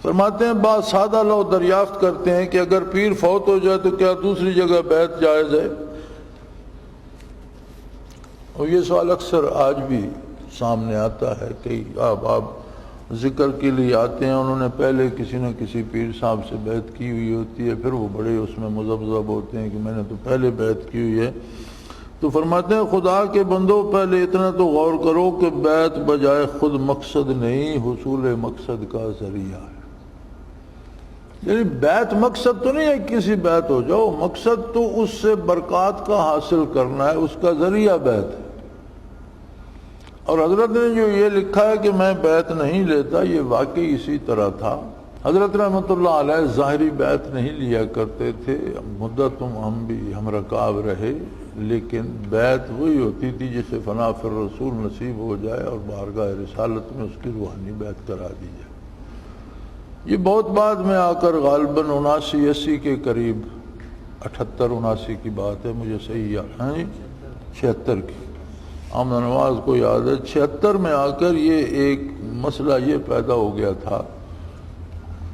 فرماتے ہیں بعض سادہ لوگ دریافت کرتے ہیں کہ اگر پیر فوت ہو جائے تو کیا دوسری جگہ بیعت جائز ہے؟ اور یہ سوال اکثر آج بھی سامنے آتا ہے کہ آپ ذکر کے لیے آتے ہیں، انہوں نے پہلے کسی نہ کسی پیر صاحب سے بیعت کی ہوئی ہوتی ہے، پھر وہ بڑے اس میں مذبذب ہوتے ہیں کہ میں نے تو پہلے بیعت کی ہوئی ہے۔ تو فرماتے ہیں خدا کے بندوں پہلے اتنا تو غور کرو کہ بیعت بجائے خود مقصد نہیں، حصول مقصد کا ذریعہ ہے۔ یعنی بیعت مقصد تو نہیں ہے کسی بیعت ہو جاؤ، مقصد تو اس سے برکات کا حاصل کرنا ہے، اس کا ذریعہ بیعت ہے۔ اور حضرت نے جو یہ لکھا ہے کہ میں بیعت نہیں لیتا، یہ واقعی اسی طرح تھا۔ حضرت رحمۃ اللہ علیہ ظاہری بیعت نہیں لیا کرتے تھے، مدتوں ہم بھی ہم رکاب رہے، لیکن بیعت وہی ہوتی تھی جسے فنا فی الرسول نصیب ہو جائے اور بارگاہ رسالت میں اس کی روحانی بیعت کرا دی جائے۔ یہ بہت بعد میں آ کر غالباً 79-80 کے قریب، 78-79 کی بات ہے، مجھے صحیح یاد ہے، 76 کی آمد نواز کو یاد ہے، 76 میں آ کر یہ ایک مسئلہ یہ پیدا ہو گیا تھا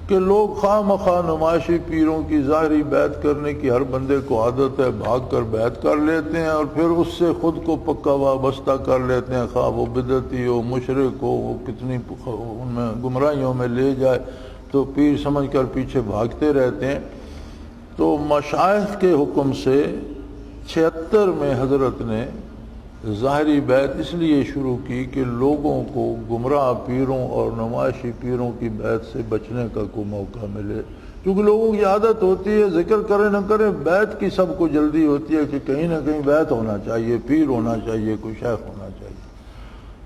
کہ لوگ خواہ مخواہ نمائشی پیروں کی ظاہری بیعت کرنے کی ہر بندے کو عادت ہے، بھاگ کر بیعت کر لیتے ہیں اور پھر اس سے خود کو پکا وابستہ کر لیتے ہیں، خواہ وہ بدعتی ہو، مشرک ہو، وہ کتنی ان میں گمراہیوں میں لے جائے تو پیر سمجھ کر پیچھے بھاگتے رہتے ہیں۔ تو مشائخ کے حکم سے 76 میں حضرت نے ظاہری بیعت اس لیے شروع کی کہ لوگوں کو گمراہ پیروں اور نمائشی پیروں کی بیعت سے بچنے کا کوئی موقع ملے، کیونکہ لوگوں کی عادت ہوتی ہے ذکر کرے نہ کرے بیعت کی سب کو جلدی ہوتی ہے کہ کہیں نہ کہیں بیعت ہونا چاہیے، پیر ہونا چاہیے، کوئی شیخ ہونا چاہیے۔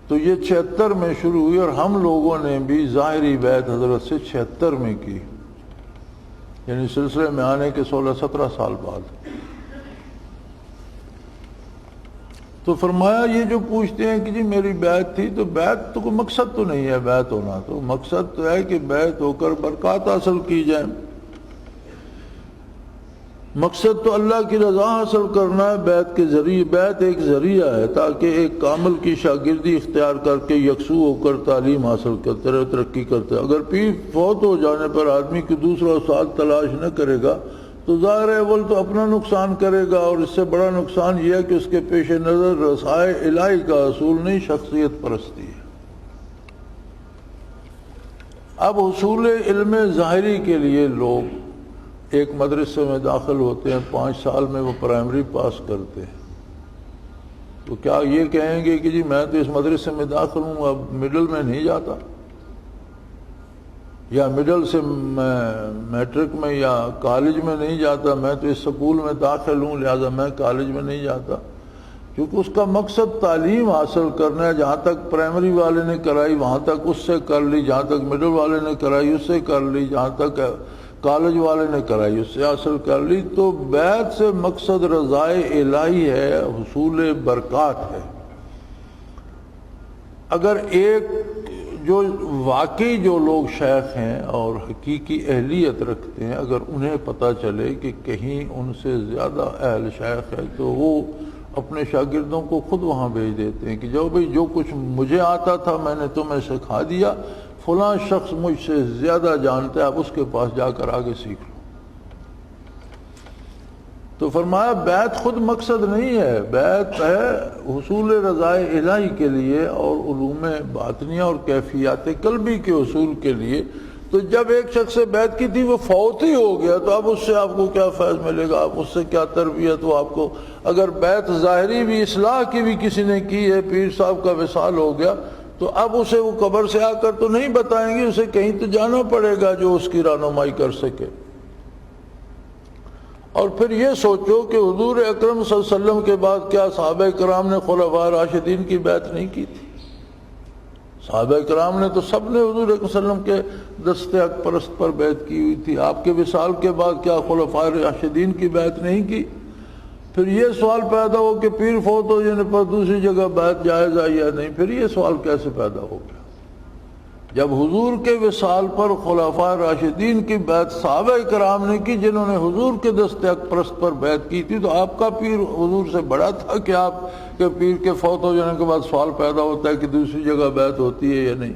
تو یہ 76 میں شروع ہوئی اور ہم لوگوں نے بھی ظاہری بیعت حضرت سے 76 میں کی، یعنی سلسلے میں آنے کے 16-17 سال بعد۔ تو فرمایا یہ جو پوچھتے ہیں کہ جی میری بیعت تھی، تو بیعت تو کوئی مقصد تو نہیں ہے بیعت ہونا، تو مقصد تو ہے کہ بیعت ہو کر برکات حاصل کی جائے، مقصد تو اللہ کی رضا حاصل کرنا ہے بیعت کے ذریعے۔ بیعت ایک ذریعہ ہے تاکہ ایک کامل کی شاگردی اختیار کر کے یکسو ہو کر تعلیم حاصل کرتے رہے، ترقی کرتے۔ اگر پیر فوت ہو جانے پر آدمی کی دوسرا استاد تلاش نہ کرے گا تو ظاہر ہے اول تو اپنا نقصان کرے گا، اور اس سے بڑا نقصان یہ ہے کہ اس کے پیش نظر رسائے الہی کا حصول نہیں، شخصیت پرستی ہے۔ اب حصول علم ظاہری کے لیے لوگ ایک مدرسے میں داخل ہوتے ہیں، 5 سال میں وہ پرائمری پاس کرتے ہیں، تو کیا یہ کہیں گے کہ جی میں تو اس مدرسے میں داخل ہوں، اب مڈل میں نہیں جاتا، یا مڈل سے میٹرک میں یا کالج میں نہیں جاتا، میں تو اس سکول میں داخل ہوں لہذا میں کالج میں نہیں جاتا؟ کیونکہ اس کا مقصد تعلیم حاصل کرنا ہے، جہاں تک پرائمری والے نے کرائی وہاں تک اس سے کر لی، جہاں تک مڈل والے نے کرائی اس سے کر لی، جہاں تک کالج والے نے کرائی اس سے حاصل کر لی۔ تو بیعت سے مقصد رضائے الہی ہے، حصول برکات ہے۔ اگر ایک جو واقعی جو لوگ شیخ ہیں اور حقیقی اہلیت رکھتے ہیں، اگر انہیں پتہ چلے کہ کہیں ان سے زیادہ اہل شیخ ہے تو وہ اپنے شاگردوں کو خود وہاں بھیج دیتے ہیں کہ جاؤ بھئی جو کچھ مجھے آتا تھا میں نے تمہیں سکھا دیا، فلاں شخص مجھ سے زیادہ جانتا ہے، آپ اس کے پاس جا کر آگے سیکھ لو۔ تو فرمایا بیعت خود مقصد نہیں ہے، بیعت ہے حصول رضائے الہی کے لیے اور علوم باطنیہ اور کیفیات قلبی کے حصول کے لیے۔ تو جب ایک شخص سے بیعت کی تھی وہ فوت ہی ہو گیا تو اب اس سے آپ کو کیا فیض ملے گا، آپ اس سے کیا تربیت ہو آپ کو؟ اگر بیعت ظاہری بھی اصلاح کی بھی کسی نے کی ہے، پیر صاحب کا وصال ہو گیا، تو اب اسے وہ قبر سے آ کر تو نہیں بتائیں گے، اسے کہیں تو جانا پڑے گا جو اس کی رہنمائی کر سکے۔ اور پھر یہ سوچو کہ حضور اکرم صلی اللہ علیہ وسلم کے بعد کیا صحابہ کرام نے خلفاء راشدین کی بیعت نہیں کی تھی؟ صحابہ کرام نے تو سب نے حضور اکرم صلی اللہ علیہ وسلم کے دست حق پرست پر بیعت کی ہوئی تھی۔ آپ کے وصال کے بعد کیا خلفاء راشدین کی بیعت نہیں کی؟ پھر یہ سوال پیدا ہو کہ پیر فوت ہو جانے پر دوسری جگہ بیعت جائز ہے یا نہیں، پھر یہ سوال کیسے پیدا ہو گیا؟ جب حضور کے وصال پر خلفاء راشدین کی بیعت صحابہ کرام نے کی جنہوں نے حضور کے دست حق پرست پر بیعت کی تھی، تو آپ کا پیر حضور سے بڑا تھا کہ آپ کے پیر کے فوت ہو جانے کے بعد سوال پیدا ہوتا ہے کہ دوسری جگہ بیعت ہوتی ہے یا نہیں؟